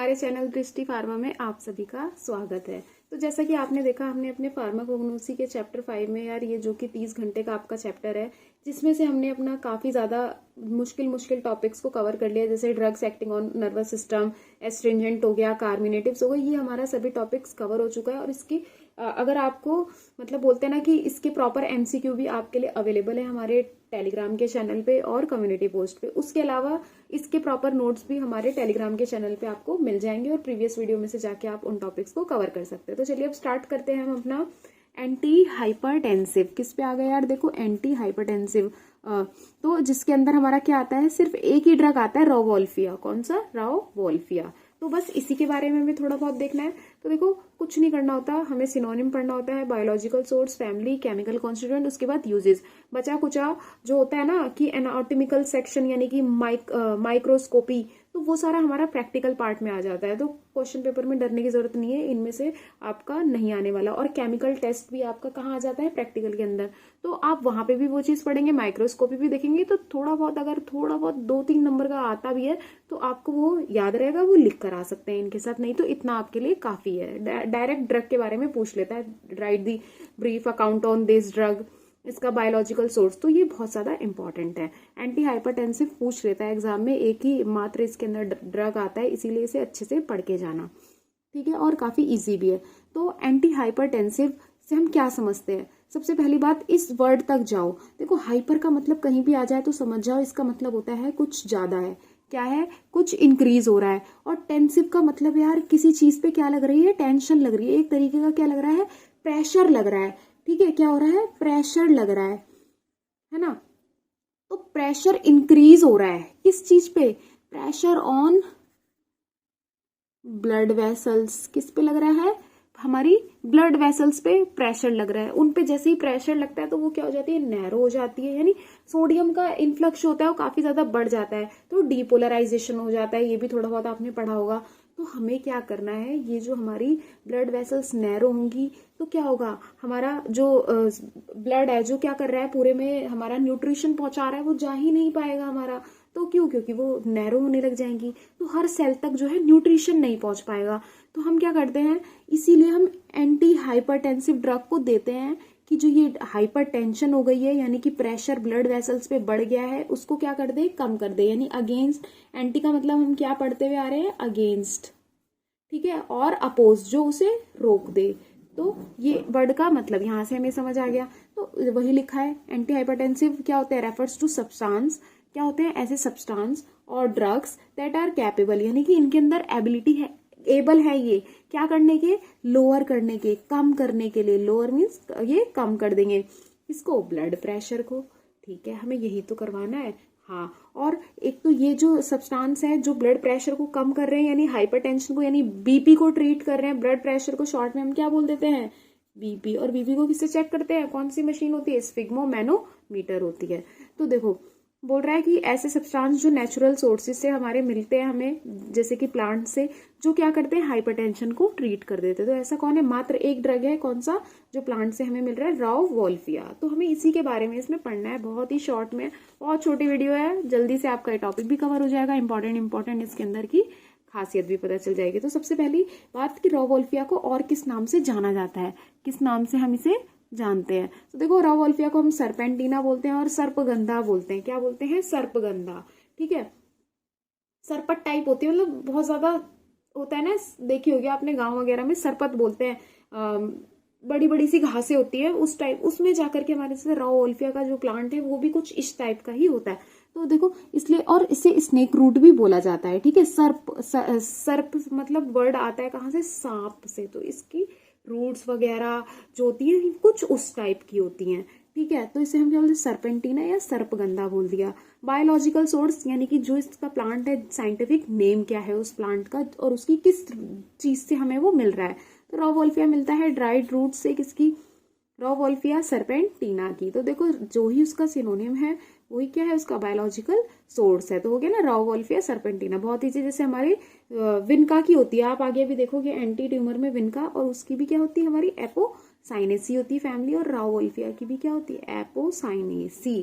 हमारे चैनल दृष्टि फार्मा में आप सभी का स्वागत है। तो जैसा कि आपने देखा, हमने अपने फार्माकोग्नोसी के चैप्टर 5 में यार ये जो कि 30 घंटे का आपका चैप्टर है, जिसमें से हमने अपना काफ़ी ज़्यादा मुश्किल टॉपिक्स को कवर कर लिया, जैसे drugs acting on nervous system, astringent हो गया, कार्मिनेटिव्स हो गए, ये हमारा सभी टॉपिक्स कवर हो चुका है। और इसकी अगर आपको मतलब बोलते हैं ना कि इसके प्रॉपर एमसीक्यू भी आपके लिए अवेलेबल है हमारे टेलीग्राम के चैनल पे और कम्युनिटी पोस्ट पे। उसके अलावा इसके प्रॉपर नोट्स भी हमारे टेलीग्राम के चैनल पे आपको मिल जाएंगे और प्रीवियस वीडियो में से जाके आप उन टॉपिक्स को कवर कर सकते हैं। तो चलिए अब स्टार्ट करते हैं हम अपना एंटी हाइपरटेंसिव। किस पे आ गया यार? देखो, एंटी हाइपरटेंसिव। तो जिसके अंदर हमारा क्या आता है, सिर्फ एक ही ड्रग आता है, रावोल्फिया। कौन सा? रावोल्फिया। तो बस इसी के बारे में भी थोड़ा बहुत देखना है। तो देखो, कुछ नहीं करना होता, हमें सिनोनिम पढ़ना होता है, biological source, family, chemical constituent, उसके बाद यूजेस। बचा कुचा जो होता है ना कि एनाटॉमिकल सेक्शन यानी कि माइक्रोस्कोपी, तो वो सारा हमारा प्रैक्टिकल पार्ट में आ जाता है। तो क्वेश्चन पेपर में डरने की जरूरत नहीं है, इनमें से आपका नहीं आने वाला। और केमिकल टेस्ट भी आपका कहाँ आ जाता है? प्रैक्टिकल के अंदर। तो आप वहां पे भी वो चीज पढ़ेंगे, माइक्रोस्कोपी भी देखेंगे। तो थोड़ा बहुत, अगर थोड़ा बहुत 2-3 नंबर का आता भी है तो आपको वो याद रहेगा, वो लिख कर आ सकते हैं इनके साथ। नहीं तो इतना आपके लिए काफी है। डायरेक्ट ड्रग के बारे में पूछ लेता है, right the brief account on this drug, इसका बायोलॉजिकल सोर्स। तो ये बहुत ज्यादा इंपॉर्टेंट है। एंटी हाइपरटेंसिव पूछ लेता है एग्जाम में, एक ही मात्र इसके अंदर ड्रग आता है, इसीलिए इसे अच्छे से पढ़ के जाना, ठीक है। और काफी इजी भी है। तो एंटी हाइपरटेंसिव से हम क्या समझते हैं? सबसे पहली बात, इस वर्ड तक जाओ। देखो, हाइपर का मतलब कहीं भी आ जाए तो समझ जाओ इसका मतलब होता है कुछ ज्यादा है। क्या है? कुछ इंक्रीज हो रहा है। और टेंसिव का मतलब यार किसी चीज पे क्या लग रही है? टेंशन लग रही है। एक तरीके का क्या लग रहा है? प्रेशर लग रहा है। ठीक है, क्या हो रहा है? प्रेशर लग रहा है ना। तो प्रेशर इंक्रीज हो रहा है किस चीज पे? Pressure on blood vessels. किस पे लग रहा है? हमारी ब्लड वेसल्स पे प्रेशर लग रहा है। उन पे जैसे ही प्रेशर लगता है तो वो क्या हो जाती है? नैरो हो जाती है, यानी सोडियम का इन्फ्लक्स होता है वो काफी ज्यादा बढ़ जाता है, तो डीपोलराइजेशन हो जाता है। ये भी थोड़ा बहुत आपने पढ़ा होगा। तो हमें क्या करना है, ये जो हमारी ब्लड वेसल्स नैरो होंगी तो क्या होगा, हमारा जो ब्लड है जो क्या कर रहा है, पूरे में हमारा न्यूट्रिशन पहुंचा रहा है, वो जा ही नहीं पाएगा हमारा। तो क्यों? क्योंकि वो नैरो होने लग जाएंगी, तो हर सेल तक जो है न्यूट्रिशन नहीं पहुंच पाएगा। तो हम क्या करते हैं, इसीलिए हम एंटी हाइपरटेंसिव ड्रग को देते हैं कि जो ये हाइपरटेंशन हो गई है, यानी कि प्रेशर ब्लड वेसल्स पे बढ़ गया है, उसको क्या कर दे? कम कर दे। यानी अगेंस्ट, एंटी का मतलब हम क्या पढ़ते हुए आ रहे हैं? अगेंस्ट, ठीक है। और अपोज, जो उसे रोक दे। तो ये वर्ड का मतलब यहां से हमें समझ आ गया। तो वही लिखा है, एंटी हाइपरटेंसिव क्या होते हैं? Refers to substance. क्या होते हैं? ऐसे सब्सटेंस और ड्रग्स दैट आर कैपेबल, यानी कि इनके अंदर एबिलिटी है, एबल है ये क्या करने के? लोअर करने के, कम करने के लिए। लोअर मीन्स ये कम कर देंगे किसको? ब्लड प्रेशर को। ठीक है, हमें यही तो करवाना है। हाँ, और एक तो ये जो सब्सटेंस है जो ब्लड प्रेशर को कम कर रहे हैं, यानी हाइपरटेंशन को, यानी बीपी को ट्रीट कर रहे हैं। ब्लड प्रेशर को शॉर्ट में हम क्या बोल देते हैं? बीपी। और बीपी को किससे चेक करते हैं? कौन सी मशीन होती है? स्फिग्मोमेनोमीटर होती है। तो देखो, बोल रहा है कि ऐसे सब्सटेंस जो नेचुरल सोर्सेज से हमारे मिलते हैं हमें, जैसे कि प्लांट से, जो क्या करते हैं? हाइपरटेंशन को ट्रीट कर देते हैं। तो ऐसा कौन है? मात्र एक ड्रग है। कौन सा? जो प्लांट से हमें मिल रहा है, रावोल्फिया। तो हमें इसी के बारे में इसमें पढ़ना है, बहुत ही शॉर्ट में, बहुत छोटी वीडियो है, जल्दी से आपका ये टॉपिक भी कवर हो जाएगा। इंपॉर्टेंट इसके अंदर की खासियत भी पता चल जाएगी। तो सबसे पहली बात कि रावोल्फिया को और किस नाम से जाना जाता है, किस नाम से हम इसे जानते हैं? तो देखो, रावोल्फिया को हम सरपेंटिना बोलते हैं और सर्पगंधा बोलते हैं। क्या बोलते हैं? सर्पगंधा। ठीक है, सरपट टाइप होती है, मतलब बहुत ज्यादा होता है ना, देखी होगी आपने, गांव वगैरह में सरपत बोलते हैं। बड़ी बड़ी सी घासें होती है उस टाइप, उसमें जाकर के हमारे जैसे रावोल्फिया का जो प्लांट है वो भी कुछ इस टाइप का ही होता है। तो देखो, इसलिए, और इसे स्नेक रूट भी बोला जाता है। ठीक है, सर्प मतलब वर्ड आता है कहाँ से? सांप से। तो इसकी रूट्स वगैरह जो होती है कुछ उस टाइप की होती हैं। ठीक है, तो इसे हम क्या बोलते हैं? सरपेंटिना या सर्पगंधा बोल दिया। बायोलॉजिकल सोर्स, यानी कि जो इसका प्लांट है, साइंटिफिक नेम क्या है उस प्लांट का, और उसकी किस चीज से हमें वो मिल रहा है। तो रावोल्फिया मिलता है ड्राइड रूट से। किसकी? रावोल्फिया सर्पेंटिना की। तो देखो, जो ही उसका सिनोनिम है वही क्या है? उसका बायोलॉजिकल सोर्स है। तो हो गया ना रावोल्फिया सर्पेंटिना। बहुत ईजी, जैसे हमारी विनका की होती है, आप आगे भी देखोगे एंटी ट्यूमर में विनका, और उसकी भी क्या होती है? हमारी एपोसाइनेसी होती है फैमिली। और रावोल्फिया की भी क्या होती है? एपोसाइनेसी।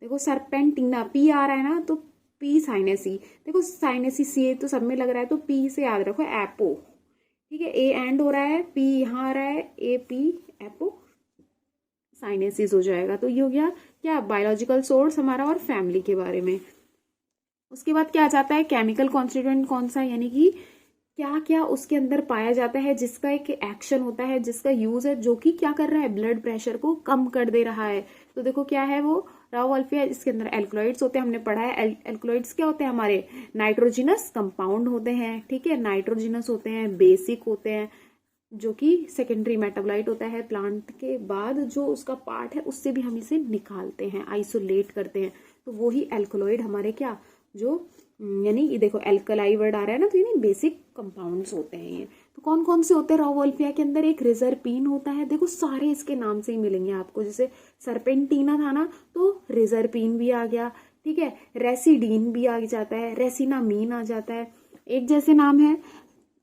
देखो, सर्पेंटिना, पी आ रहा है ना, तो पी साइनेसी, देखो साइनेसी सी तो सब में लग रहा है, तो पी से याद रखो एपो, ठीक है, ए एंड हो रहा है, पी यहाँ आ रहा है, ए पी एपो साइनेसिस हो जाएगा। तो ये हो गया क्या, बायोलॉजिकल सोर्स हमारा और फैमिली के बारे में। उसके बाद क्या आ जाता है, केमिकल कॉन्स्टिट्यूएंट कौन सा, यानी कि क्या क्या उसके अंदर पाया जाता है जिसका एक एक्शन होता है, जिसका यूज है, जो कि क्या कर रहा है, ब्लड प्रेशर को कम कर दे रहा है। तो देखो क्या है वो, राव वोल्फिया, इसके अंदर एल्कलॉइड्स होते हैं, हमने पढ़ा है एल्कलॉइड्स क्या होते हैं, हमारे नाइट्रोजिनस कंपाउंड होते हैं, ठीक है, नाइट्रोजिनस होते हैं, बेसिक होते हैं, जो कि सेकेंडरी मेटाबोलाइट होता है प्लांट के बाद, जो उसका पार्ट है उससे भी हम इसे निकालते हैं, आइसोलेट करते हैं, तो वो ही एल्कलॉइड हमारे क्या, जो यानी ये देखो एल्कलाई वर्ड आ रहा है ना, तो यानी बेसिक कंपाउंड्स होते हैं ये। तो कौन कौन से होते हैं राव वोल्फिया के अंदर, एक रिजरपीन होता है, देखो सारे इसके नाम से ही मिलेंगे आपको, जैसे सरपेंटीना था ना, तो रिजरपीन भी आ गया, ठीक है, रेसिडीन भी आ जाता है, रेसिनामीन आ जाता है, एक जैसे नाम है।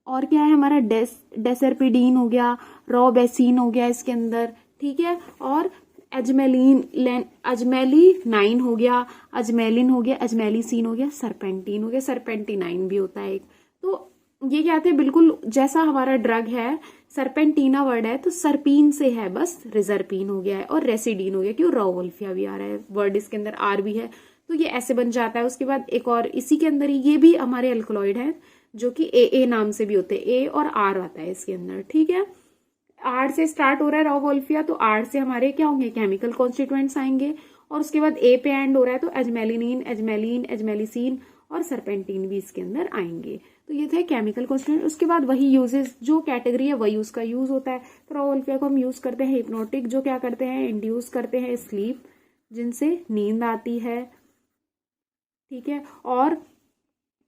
और क्या है हमारा, डेसरपिडीन हो गया, रोबेसिन हो गया इसके अंदर, ठीक है, और अजमेलीनाइन हो गया, अजमेलिन हो गया, अजमेलिसीन हो गया, सरपेंटीन हो गया, सरपेंटीनाइन भी होता है एक। तो ये क्या थे, बिल्कुल जैसा हमारा ड्रग है, सरपेंटीना वर्ड है तो सरपीन से है, बस रिजरपीन हो गया है, और रेसिडीन हो गया, क्यों, राव वोल्फिया भी आ रहा है, वर्ड इसके अंदर आर भी है, तो ये ऐसे बन जाता है। उसके बाद एक और इसी के अंदर ये भी हमारे अल्कलॉइड है, जो कि ए नाम से भी होते हैं, ए और आर आता है इसके अंदर, ठीक है। आर से स्टार्ट हो रहा है राव वोल्फिया, तो आर से हमारे क्या होंगे, केमिकल कॉन्स्टिट्यूएंट्स आएंगे, और उसके बाद ए पे एंड हो रहा है तो एजमेलिनिन, एजमेलिन, एजमेलिसीन और सरपेंटीन भी इसके अंदर आएंगे। तो ये थे केमिकल कॉन्स्टिट्यूएंट। उसके बाद वही यूजेस, जो कैटेगरी है वही उसका यूज होता है। तो राव वोल्फिया को हम यूज करते हैं हिप्नोटिक, जो क्या करते हैं, इंड्यूस करते हैं स्लीप, जिनसे नींद आती है, ठीक है, और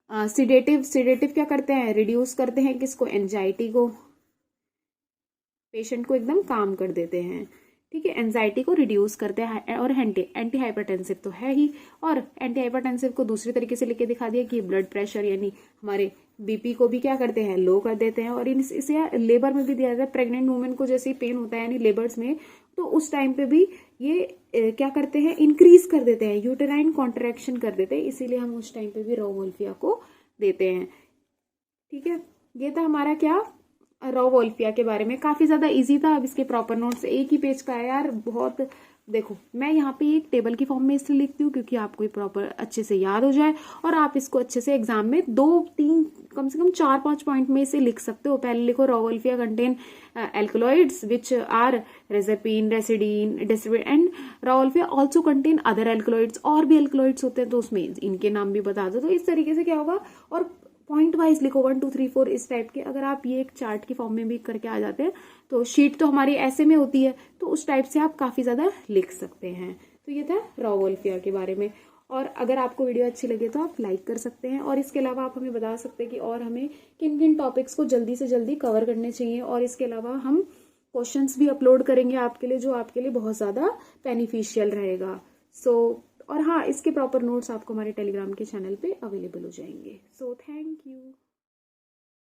सिडेटिव क्या करते हैं, रिड्यूस करते हैं किसको, एंजाइटी को, पेशेंट को एकदम काम कर देते हैं, ठीक है, एंजाइटी को रिड्यूस करते हैं। और एंटी हाइपरटेंसिव तो है ही, और एंटी हाइपरटेंसिव को दूसरी तरीके से लिख के दिखा दिया कि ब्लड प्रेशर यानी हमारे बीपी को भी क्या करते हैं, लो कर देते हैं। और इसे लेबर में भी दिया जाता है, प्रेग्नेंट वुमेन को जैसे पेन होता है यानी लेबर्स में, तो उस टाइम पे भी ये क्या करते हैं, इंक्रीज कर देते हैं, यूटेराइन कॉन्ट्रैक्शन कर देते हैं, इसीलिए हम उस टाइम पे भी राव वोल्फिया को देते हैं, ठीक है। ये था हमारा क्या, राव वोल्फिया के बारे में, काफी ज्यादा इजी था। अब इसके प्रॉपर नोट्स एक ही पेज का है यार, बहुत, देखो मैं यहाँ पे एक टेबल की फॉर्म में इसलिए लिखती हूँ क्योंकि आपको ये प्रॉपर अच्छे से याद हो जाए, और आप इसको अच्छे से एग्जाम में 2-3 कम से कम 4-5 पॉइंट में इसे लिख सकते हो। पहले लिखो, rauwolfia contain alkaloids which are reserpine, रेसिडीन, डेसिबेट and rauwolfia also contain other alkaloids, और भी एल्कलॉइड्स होते हैं तो उसमें इनके नाम भी बता दो। तो इस तरीके से क्या होगा, और पॉइंट वाइज लिखो 1 2 3 4 इस टाइप के। अगर आप ये एक चार्ट की फॉर्म में भी करके आ जाते हैं, तो शीट तो हमारी ऐसे में होती है, तो उस टाइप से आप काफी ज्यादा लिख सकते हैं। तो ये था राव वोल्फिया के बारे में। और अगर आपको वीडियो अच्छी लगे तो आप लाइक कर सकते हैं, और इसके अलावा आप हमें बता सकते हैं कि और हमें किन किन टॉपिक्स को जल्दी से जल्दी कवर करने चाहिए। और इसके अलावा हम क्वेश्चंस भी अपलोड करेंगे आपके लिए, जो आपके लिए बहुत ज्यादा बेनिफिशियल रहेगा। और हाँ, इसके प्रॉपर नोट्स आपको हमारे टेलीग्राम के चैनल पे अवेलेबल हो जाएंगे। So thank you.